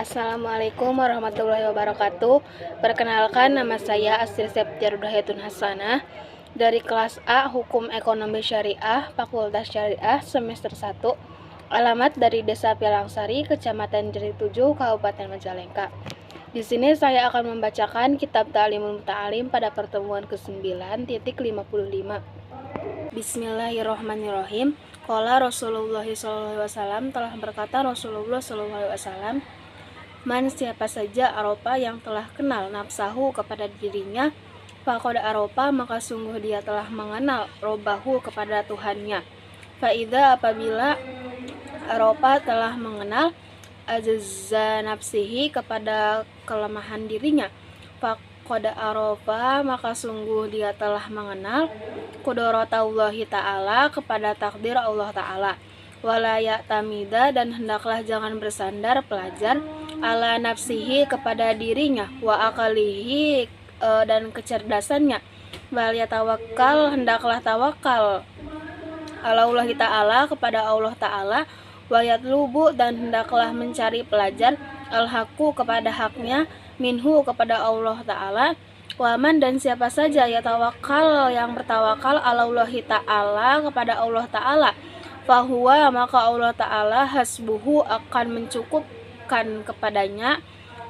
Assalamualaikum warahmatullahi wabarakatuh. Perkenalkan, nama saya Astri Septiar Hidayatun Hasanah dari kelas A Hukum Ekonomi Syariah, Fakultas Syariah semester 1. Alamat dari Desa Pilangsari, Kecamatan Jeri 7, Kabupaten Majalengka. Di sini saya akan membacakan Kitab Ta'limul Muta'alim pada pertemuan ke-9.55. Bismillahirrahmanirrahim. Qala Rasulullah SAW, telah berkata Rasulullah SAW, man, siapa saja aropa yang telah kenal nafsahu kepada dirinya, faqad aropa, maka sungguh dia telah mengenal robahu kepada Tuhannya. Faida, apabila aropa telah mengenal azza nafsihi, kepada kelemahan dirinya, faqad aropa, maka sungguh dia telah mengenal qudratallahi ta'ala, kepada takdir Allah Ta'ala. Wala ya'tamida, dan hendaklah jangan bersandar pelajar ala nafsihi, kepada dirinya, wa akalihi, dan kecerdasannya, wal yatawakkal, hendaklah tawakal ala Allah Ta'ala, kepada Allah Ta'ala, wa yatlubu, dan hendaklah mencari pelajar al-haqqu, kepada haknya, minhu, kepada Allah Ta'ala. Waman, dan siapa saja ya tawakal, yang bertawakal ala Allah Ta'ala, kepada Allah Ta'ala, fahuwa, maka Allah Ta'ala hasbuhu, akan mencukupkan kepadanya,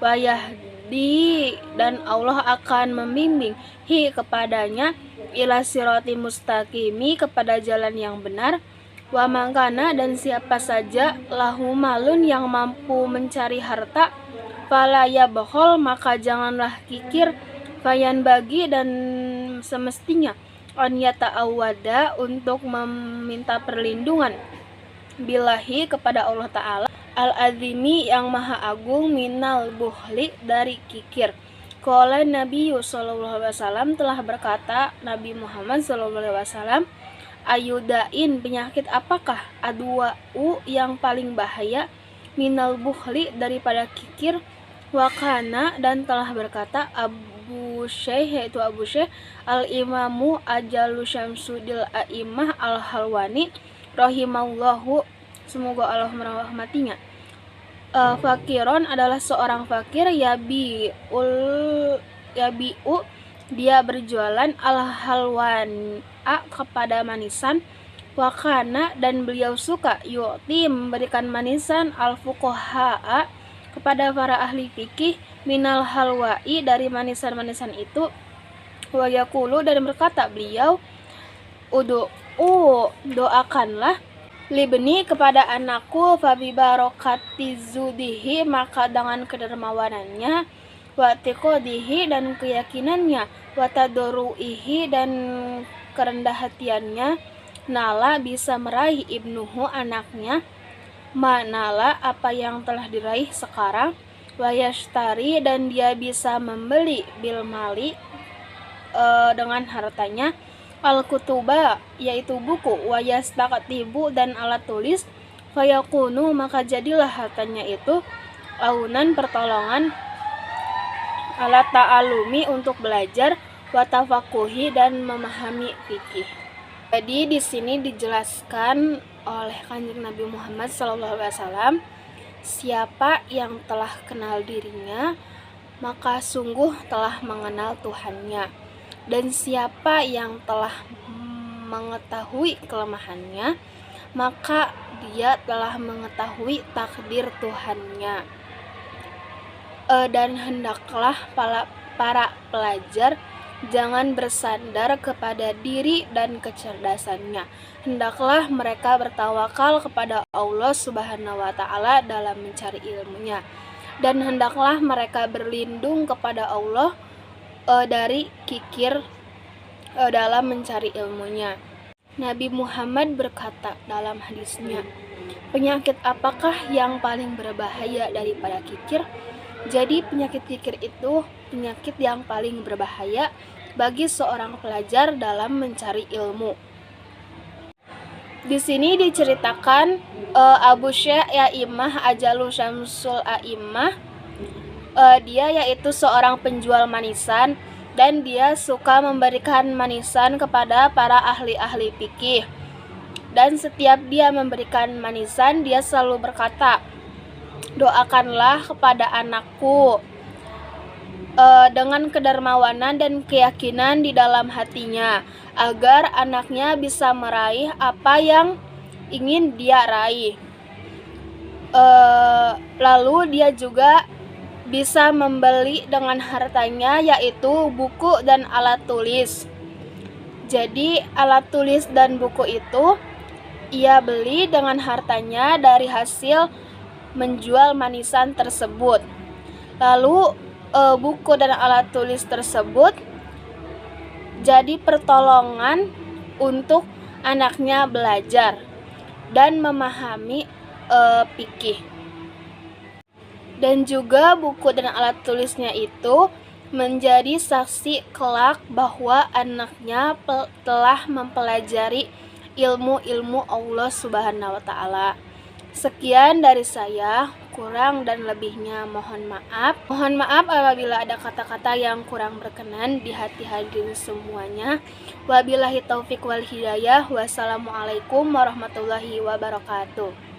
wayahdi, dan Allah akan membimbing hi, kepadanya, ila sirati mustaqimi, kepada jalan yang benar. Wa mangkana, dan siapa saja lahu malun, yang mampu mencari harta, fala yabkhol, maka janganlah kikir, fayan bagi, dan semestinya an yata'awwada, untuk meminta perlindungan, billahi, kepada Allah Ta'ala, al-azimi, yang maha agung, minal buhli, dari kikir. Qala Nabi sallallahu alaihi wasallam, telah berkata Nabi Muhammad sallallahu alaihi wasallam, ayudain, penyakit apakah, adwa'u, yang paling bahaya, minal buhli, daripada kikir. Wakana, dan telah berkata Abu Syekh, yaitu Abu Syekh al-Imamu Ajalu Syamsudil A'imah al-Halwani rahimallahu, semoga Allah merahmatinya. Fakiron, adalah seorang fakir, yabi'u, dia berjualan, al-halwan, kepada manisan. Wakana, dan beliau suka, yu'ti, memberikan manisan, al-fuqaha, kepada para ahli fikih, minal halwai, dari manisan-manisan itu. Wa yaqulu, dan berkata beliau, ud'u, doakanlah, libni, kepada anakku, fabi barokati zudihi, maka dengan kedermawanannya, wa tiqodihi, dan keyakinannya, wa tadoruihi, dan kerendah hatiannya, nala, bisa meraih, ibnuhu, anaknya, manala, apa yang telah diraih sekarang, wayashtari, dan dia bisa membeli, bil mali, dengan hartanya, al-kutuba, yaitu buku, wayastaktibu, dan alat tulis, fayakunu, maka jadilah hartanya itu, aunan, pertolongan, alat ta'alumi, untuk belajar, watafakuhi, dan memahami fikih. Jadi di sini dijelaskan oleh Kanjeng Nabi Muhammad SAW, siapa yang telah kenal dirinya, maka sungguh telah mengenal Tuhannya. Dan siapa yang telah mengetahui kelemahannya, maka dia telah mengetahui takdir Tuhannya. Dan hendaklah para pelajar jangan bersandar kepada diri dan kecerdasannya. Hendaklah mereka bertawakal kepada Allah Subhanahu wa Ta'ala dalam mencari ilmunya. Dan hendaklah mereka berlindung kepada Allah dari kikir dalam mencari ilmunya. Nabi Muhammad berkata dalam hadisnya, penyakit apakah yang paling berbahaya daripada kikir? Jadi penyakit kikir itu penyakit yang paling berbahaya bagi seorang pelajar dalam mencari ilmu. Di sini diceritakan Abu Syekh Ya'imah Ajalu Syamsul A'imah, dia yaitu seorang penjual manisan, dan dia suka memberikan manisan kepada para ahli-ahli fikih. Dan setiap dia memberikan manisan, dia selalu berkata, Doakanlah kepada anakku dengan kedermawanan dan keyakinan di dalam hatinya, agar anaknya bisa meraih apa yang ingin dia raih. Lalu dia juga bisa membeli dengan hartanya, yaitu buku dan alat tulis. Jadi alat tulis dan buku itu ia beli dengan hartanya dari hasil menjual manisan tersebut. Lalu buku dan alat tulis tersebut jadi pertolongan untuk anaknya belajar dan memahami fikih. Dan juga buku dan alat tulisnya itu menjadi saksi kelak bahwa anaknya telah mempelajari ilmu-ilmu Allah Subhanahu wa Ta'ala. Sekian dari saya, kurang dan lebihnya mohon maaf. Mohon maaf apabila ada kata-kata yang kurang berkenan di hati hadirin semuanya. Wabillahi taufik wal hidayah. Wassalamualaikum warahmatullahi wabarakatuh.